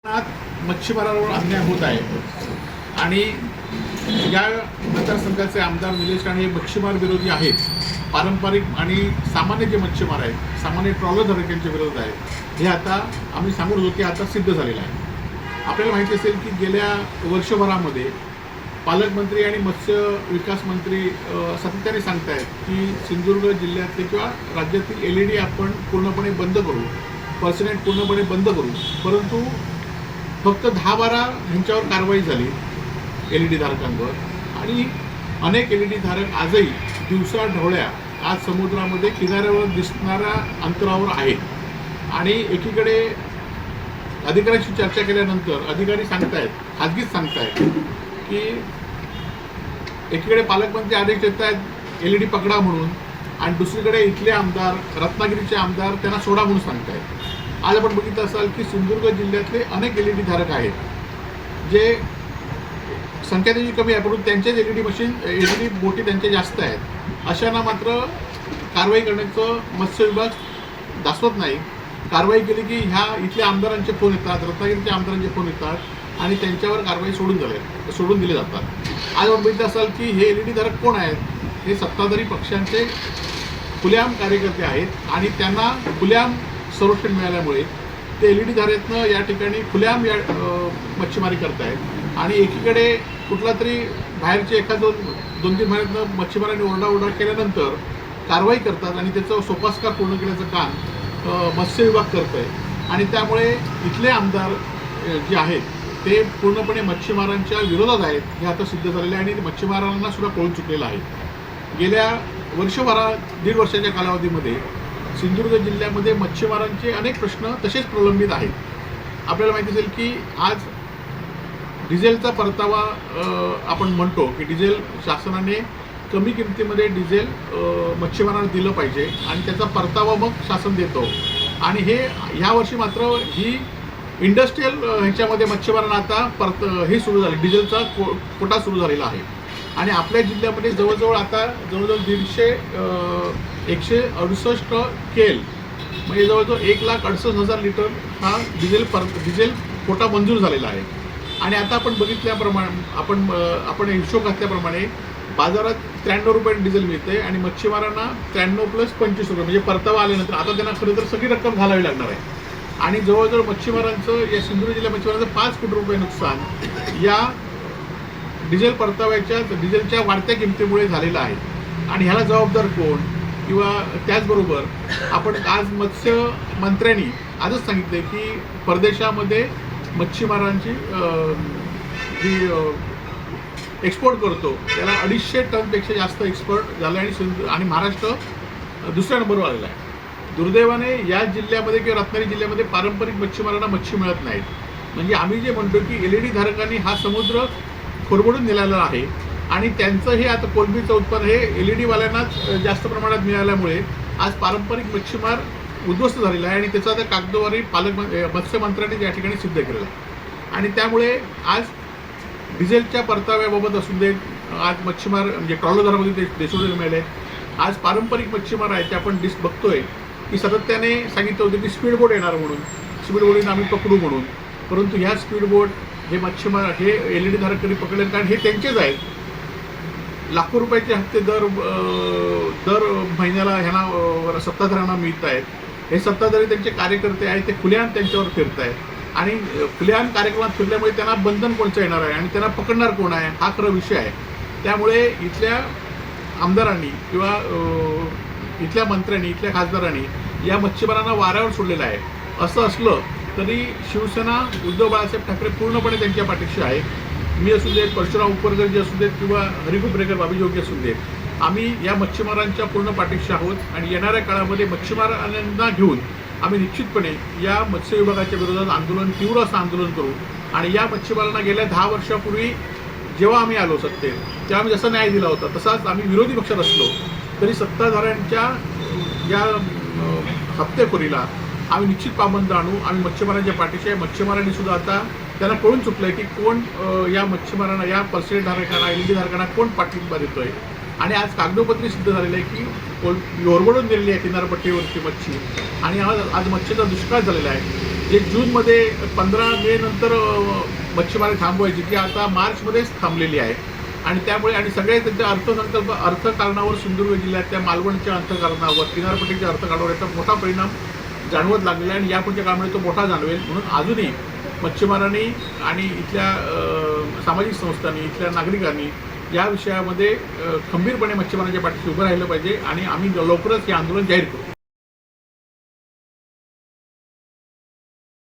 मच्छीमारांवर अन्याय होत आहे आणि या मतदारसंघाचे आमदार निलेश राणे हे मच्छीमार विरोधी आहेत. पारंपरिक आणि सामान्य जे मच्छीमार आहेत, सामान्य ट्रॉलरधारक यांच्या विरोधात आहेत. हे आता आम्ही सांगत होतो की आता सिद्ध झालेलं आहे. आपल्याला माहिती असेल की गेल्या वर्षभरामध्ये पालकमंत्री आणि मत्स्य विकास मंत्री सातत्याने सांगत आहेत की सिंधुदुर्ग जिल्ह्यातले किंवा राज्यातील LED आपण पूर्णपणे बंद करू, पर्सनेट पूर्णपणे बंद करू. परंतु फक्त 10-12 ह्यांच्यावर कारवाई झाली LED धारकांवर आणि अनेक LED धारक आजही दिवसा ढवळ्या आज समुद्रामध्ये किनाऱ्यावर दिसणाऱ्या अंतरावर आहेत. आणि एकीकडे अधिकाऱ्यांशी चर्चा केल्यानंतर अधिकारी सांगतायत, खाजगीच सांगतायत की एकीकडे पालकमंत्री आदेश देत आहेत LED पकडा म्हणून आणि दुसरीकडे इथले आमदार, रत्नागिरीचे आमदार त्यांना सोडा म्हणून सांगतायत. आज आपण बघितलं असाल की सिंधुदुर्ग जिल्ह्यातले अनेक LED धारक आहेत जे संख्या त्यांची कमी आहे, परंतु त्यांचेच LED बोटी त्यांचे जास्त आहेत. अशांना मात्र कारवाई करण्याचं मत्स्य विभाग दाखवत नाही. कारवाई केली की ह्या इथल्या आमदारांचे फोन येतात, रत्नागिरीच्या आमदारांचे फोन येतात आणि त्यांच्यावर कारवाई सोडून दिले जातात. आज आपण बघितलं असाल की हे LED धारक कोण आहेत? हे सत्ताधारी पक्षांचे खुलेआम कार्यकर्ते आहेत आणि त्यांना खुलेआम संरक्षण मिळाल्यामुळे ते LED धारकनं या ठिकाणी खुलेआम मच्छीमारी करत आहेत. आणि एकीकडे कुठला तरी बाहेरचे एखाद 2-3 महिन्यातनं मच्छीमारांनी ओरडाओरडा केल्यानंतर कारवाई करतात आणि त्याचं सोपास्कार पूर्ण केल्याचं काम मत्स्य विभाग करत आहे. आणि त्यामुळे इथले आमदार जे आहेत ते पूर्णपणे मच्छीमारांच्या विरोधात आहेत. हे आता सिद्ध झालेलं आहे आणि मच्छीमारांना सुद्धा कळून चुकलेलं आहे. गेल्या दीड वर्षाच्या कालावधीमध्ये सिंधुदुर्ग जिल्ह्यामध्ये मच्छीमारांचे अनेक प्रश्न तसेच प्रलंबित आहेत. आपल्याला माहिती असेल की आज डिझेलचा परतावा आपण म्हणतो की डिझेल शासनाने कमी किमतीमध्ये डिझेल मच्छीमारांना दिलं पाहिजे आणि त्याचा परतावा मग शासन देतो. आणि ह्या वर्षी मात्र ही इंडस्ट्रीयल ह्याच्यामध्ये मच्छीमारांना आता हे सुरू झालं, डिझेलचा कोटा सुरू झालेला आहे. आणि आपल्या जिल्ह्यामध्ये जवळजवळ 168 केल म्हणजे जवळजवळ 1,68,000 लिटर हा डिझेल कोटा मंजूर झालेला आहे. आणि आता आपण बघितल्याप्रमाणे आपण हिशोब घातल्याप्रमाणे बाजारात 93 रुपये डिझेल मिळते आणि मच्छीमारांना 93 + 25 रुपये म्हणजे परतावा आल्यानंतर आता त्यांना खरं तर सगळी रक्कम घालावी लागणार आहे. आणि जवळजवळ मच्छीमारांचं या सिंधुदुर्ग जिल्ह्या मच्छीमारांचं 5 कोटी रुपये नुकसान या डिझेलच्या वाढत्या किमतीमुळे झालेलं आहे. आणि ह्याला जबाबदार कोण? किंवा त्याचबरोबर आपण आज मत्स्य मंत्र्यांनी आजच सांगितले की परदेशामध्ये मच्छीमारांची जी एक्सपोर्ट करतो त्याला 250 टनपेक्षा जास्त एक्सपोर्ट झालं आणि महाराष्ट्र दुसऱ्या नंबरवर आलेला आहे. दुर्दैवाने या जिल्ह्यामध्ये किंवा रत्नागिरी जिल्ह्यामध्ये पारंपरिक मच्छीमारांना मच्छी मिळत नाहीत. म्हणजे आम्ही जे म्हणतो की LED धारकांनी हा समुद्र खोरबडून दिलेला आहे आणि त्यांचं हे आता कोलंबीचं उत्पन्न हे LED वाल्यांनाच जास्त प्रमाणात मिळाल्यामुळे आज पारंपरिक मच्छीमार उद्ध्वस्त झालेला आहे. आणि त्याचा आता कागदोवारी मत्स्यमंत्र्यांनी या ठिकाणी सिद्ध केलेला आहे. आणि त्यामुळे आज डिझेलच्या परताव्याबाबत असू दे, आज मच्छीमार म्हणजे ट्रॉलरधारकांमध्ये देशोधन मिळाले. आज पारंपरिक मच्छीमार आहेत ते आपण बघतोय की सातत्याने सांगितलं होतं की स्पीड बोट येणार म्हणून, स्पीड बोटीनं आम्ही पकडू म्हणून. परंतु ह्या स्पीड बोट हे मच्छीमार हे LED धारक कधी पकडले, कारण हे त्यांचेच आहेत. लाखो रुपयाचे हप्ते दर महिन्याला ह्यांना सत्ताधाऱ्यांना मिळत आहेत. हे सत्ताधारी त्यांचे कार्यकर्ते आहेत, ते खुलेआम त्यांच्यावर फिरत आहेत आणि खुलेआम कार्यक्रमात फिरल्यामुळे त्यांना बंधन कोणचं येणार आहे आणि त्यांना पकडणार कोण आहे हा खरा विषय आहे. त्यामुळे इथल्या आमदारांनी किंवा इथल्या मंत्र्यांनी, इथल्या खासदारांनी या मच्छीमारांना वाऱ्यावर सोडलेलं आहे. असं असलं तरी शिवसेना उद्धव बाळासाहेब ठाकरे पूर्णपणे त्यांच्या पाठीशी आहे. मी असू देत, परशुराम उपरकरजी असू देत किंवा हरिखुबरेकर बाबीजोगी असू देत, आम्ही या मच्छीमारांच्या पूर्ण पाठीशी आहोत. आणि येणाऱ्या काळामध्ये मच्छीमारांना घेऊन आम्ही निश्चितपणे या मत्स्य विभागाच्या विरोधात तीव्र असं आंदोलन करू. आणि या मच्छीमारांना गेल्या 10 वर्षापूर्वी जेव्हा आम्ही आलो सत्तेत तेव्हा आम्ही जसा न्याय दिला होता तसाच आम्ही विरोधी पक्षात असलो तरी सत्ताधाऱ्यांच्या या हप्तेखोरीला आम्ही निश्चित पाबंद आणू. आम्ही मच्छीमारांच्या पाठीशी आहे. मच्छीमारांनी सुद्धा आता त्यांना कळून चुकलं आहे की कोण या मच्छीमारांना, या पर्सेंट धारकांना, LED धारकांना कोण पाठिंबा देतोय. आणि आज कागदोपत्री सिद्ध झालेलं आहे की ओरबडून दिलेली आहे किनारपट्टीवरची मच्छी आणि आज मच्छीचा दुष्काळ झालेला आहे. जे जूनमध्ये 15 मे नंतर मच्छीमारी थांबवायची ती आता मार्चमध्येच थांबलेली आहे. आणि त्यामुळे आणि सगळे त्यांच्या अर्थकारणावर सिंधुदुर्ग जिल्ह्यातल्या मालवणच्या अर्थकारणावर, किनारपट्टीच्या अर्थकारणावर याचा मोठा परिणाम जाणवत लागलेला आहे आणि यापुढच्या काळामध्ये तो मोठा जाणवेल. म्हणून अजूनही मच्छीमारांनी आणि इथल्या सामाजिक संस्थांनी, इथल्या नागरिकांनी या विषयामध्ये खंबीरपणे मच्छीमारांच्या पाठीशी उभं राहिलं पाहिजे आणि आम्ही लवकरच हे आंदोलन जाहीर करू.